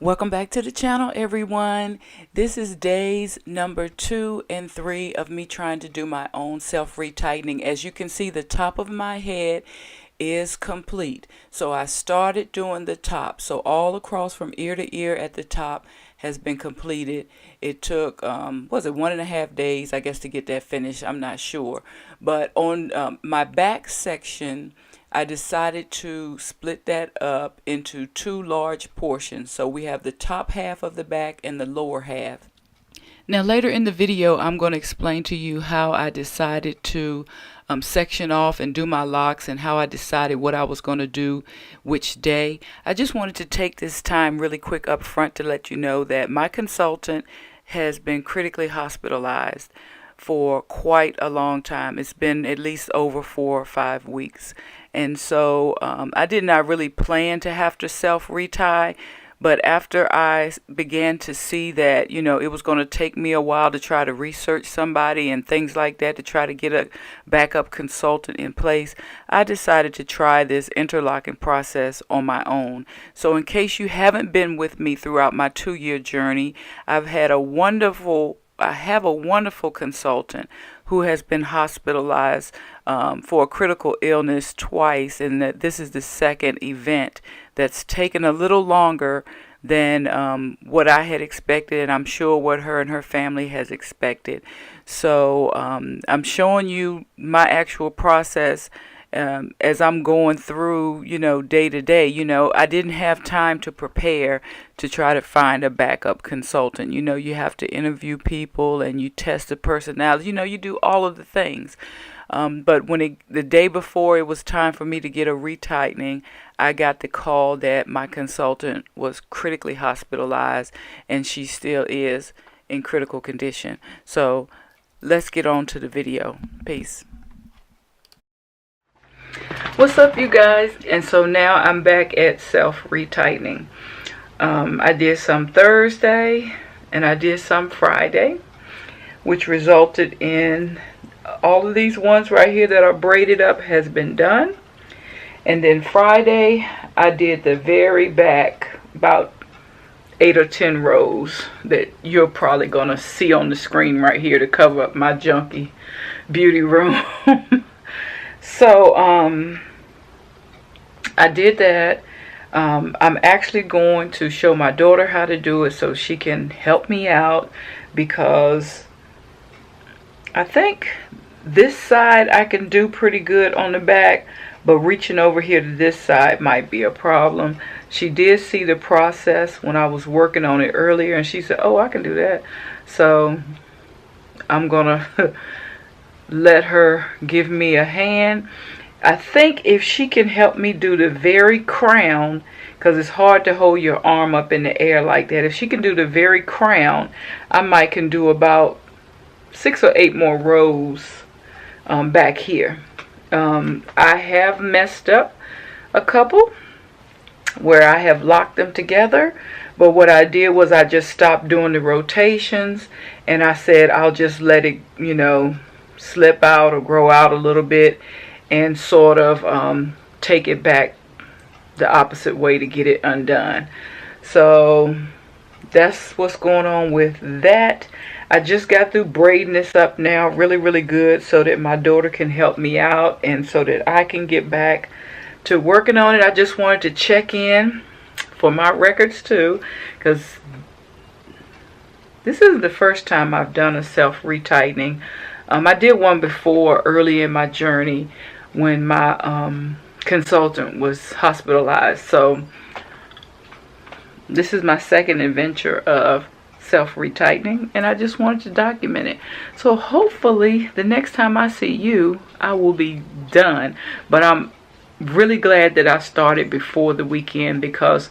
Welcome back to the channel, everyone. This is days number 2 and 3 of me trying to do my own self retightening. As you can see, the top of my head is complete. So I started doing the top. So all across from ear to ear at the top has been completed. It took, was it 1.5 days, I guess, to get that finished. I'm not sure. But on my back section, I decided to split that up into 2 large portions. So we have the top half of the back and the lower half. Now later in the video, I'm going to explain to you how I decided to section off and do my locks, and how I decided what I was going to do which day. I just wanted to take this time really quick up front to let you know that my consultant has been critically hospitalized for quite a long time. It's been at least over 4 or 5 weeks. And so I did not really plan to have to self-retie, but after I began to see that, you know, it was going to take me a while to try to research somebody and things like that to try to get a backup consultant in place, I decided to try this interlocking process on my own. So in case you haven't been with me throughout my 2-year journey, I have a wonderful consultant who has been hospitalized for a critical illness twice, and that this is the second event that's taken a little longer than what I had expected, and I'm sure what her and her family has expected. So I'm showing you my actual process as I'm going through, you know, day to day. You know, I didn't have time to prepare to try to find a backup consultant. You know, you have to interview people and you test the personality. You know, you do all of the things. But when the day before it was time for me to get a retightening, I got the call that my consultant was critically hospitalized, and she still is in critical condition. So let's get on to the video. Peace. What's up, you guys? And so now I'm back at self retightening. I did some Thursday and I did some Friday, which resulted in all of these ones right here that are braided up has been done. And then Friday I did the very back, about 8 or 10 rows that you're probably gonna see on the screen right here to cover up my junky beauty room. So I did that. I'm actually going to show my daughter how to do it so she can help me out, because I think this side I can do pretty good on the back, but reaching over here to this side might be a problem. She did see the process when I was working on it earlier, and she said, oh, I can do that. So I'm gonna let her give me a hand. I think if she can help me do the very crown, because it's hard to hold your arm up in the air like that. If she can do the very crown, I might can do about 6 or 8 more rows back here. I have messed up a couple where I have locked them together, but what I did was I just stopped doing the rotations, and I said I'll just let it, you know, slip out or grow out a little bit, and sort of take it back the opposite way to get it undone. So that's what's going on with that. I just got through braiding this up now really good so that my daughter can help me out and so that I can get back to working on it. I just wanted to check in for my records too, because this isn't the first time I've done a self retightening. I did one before early in my journey when my consultant was hospitalized. So this is my second adventure of self retightening, and I just wanted to document it. So hopefully the next time I see you, I will be done. But I'm really glad that I started before the weekend, because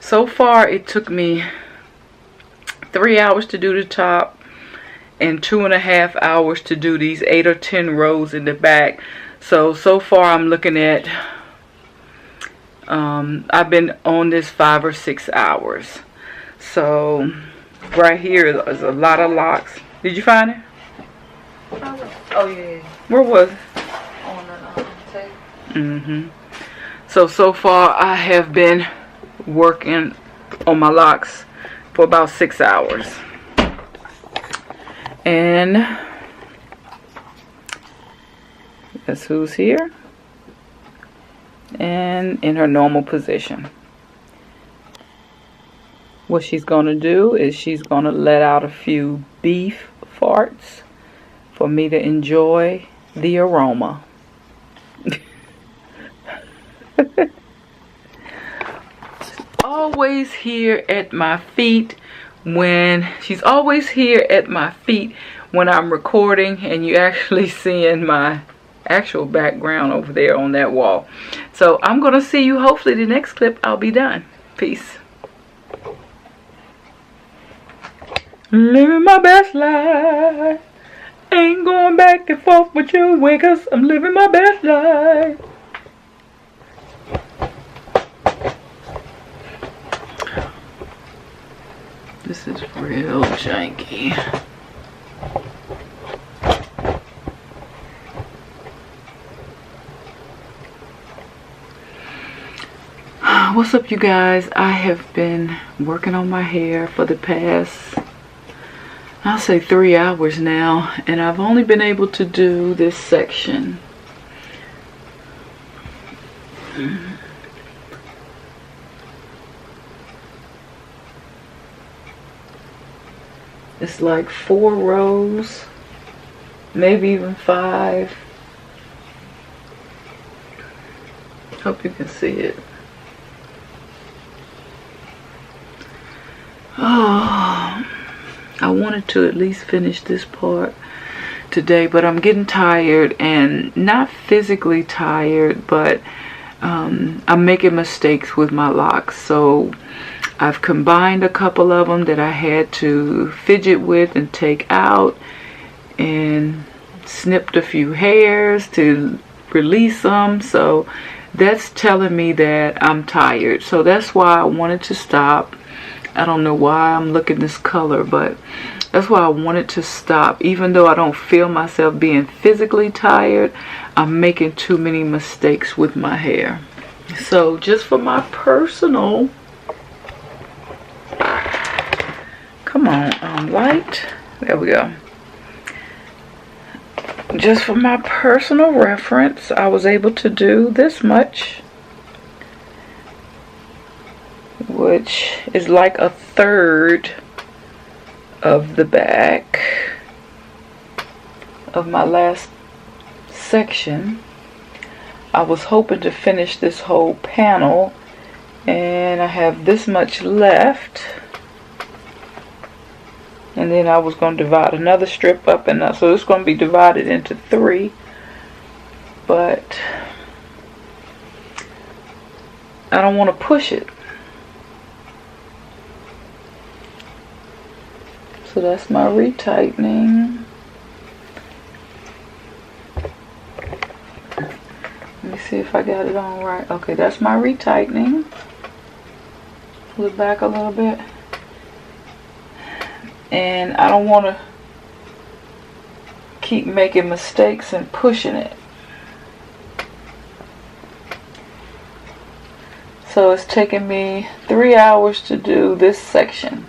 so far it took me 3 hours to do the top and 2.5 hours to do these 8 or 10 rows in the back. So far I'm looking at I've been on this 5 or 6 hours. So right here is a lot of locks. Did you find it? Oh yeah. Where was it? On the table. So far I have been working on my locks for about 6 hours. And that's who's here. And in her normal position. What she's going to do is she's going to let out a few beef farts for me to enjoy the aroma. Always here at my feet when she's always here at my feet when I'm recording, and you actually seeing my actual background over there on that wall. So I'm gonna see you hopefully the next clip. I'll be done. Peace. Living my best life. Ain't going back and forth with you wiggers. I'm living my best life. This is real janky. What's up, you guys? I have been working on my hair for the past, I'll say 3 hours now, and I've only been able to do this section. It's like 4 rows, maybe even 5. Hope you can see it. Oh, I wanted to at least finish this part today, but I'm getting tired, and not physically tired, but I'm making mistakes with my locks. So I've combined a couple of them that I had to fidget with and take out, and snipped a few hairs to release them. So that's telling me that I'm tired. So that's why I wanted to stop. I don't know why I'm looking this color, but that's why I wanted to stop. Even though I don't feel myself being physically tired, I'm making too many mistakes with my hair. So just for my personal, come on, light, there we go. Just for my personal reference, I was able to do this much, which is like 1/3 of the back of my last section. I was hoping to finish this whole panel, and I have this much left, and then I was going to divide another strip up, and so it's going to be divided into 3, but I don't want to push it. So that's my retightening. Let me see if I got it on right. Okay, that's my retightening. Pull it back a little bit. And I don't want to keep making mistakes and pushing it. So it's taking me 3 hours to do this section.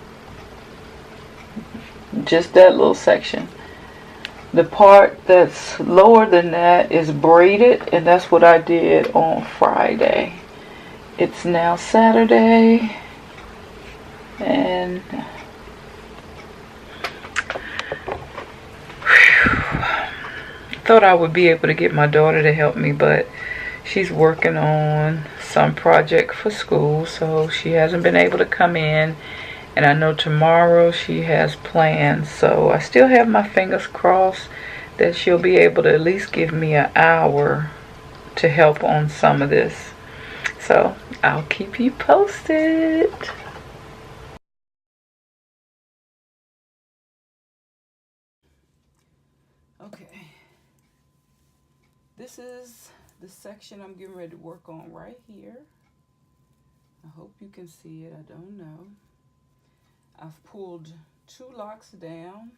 Just that little section. The part that's lower than that is braided, and that's what I did on Friday. It's now Saturday, and thought I would be able to get my daughter to help me, but she's working on some project for school, so she hasn't been able to come in. And I know tomorrow she has plans, so I still have my fingers crossed that she'll be able to at least give me an hour to help on some of this. So I'll keep you posted. Okay, this is the section I'm getting ready to work on right here. I hope you can see it. I don't know. I've pulled 2 locks down,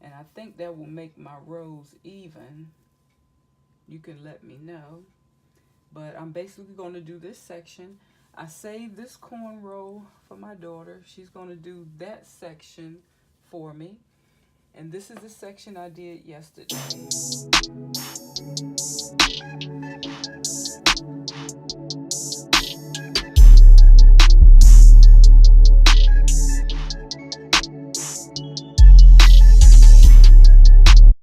and I think that will make my rows even. You can let me know. But I'm basically going to do this section. I saved this cornrow for my daughter. She's going to do that section for me. And this is the section I did yesterday.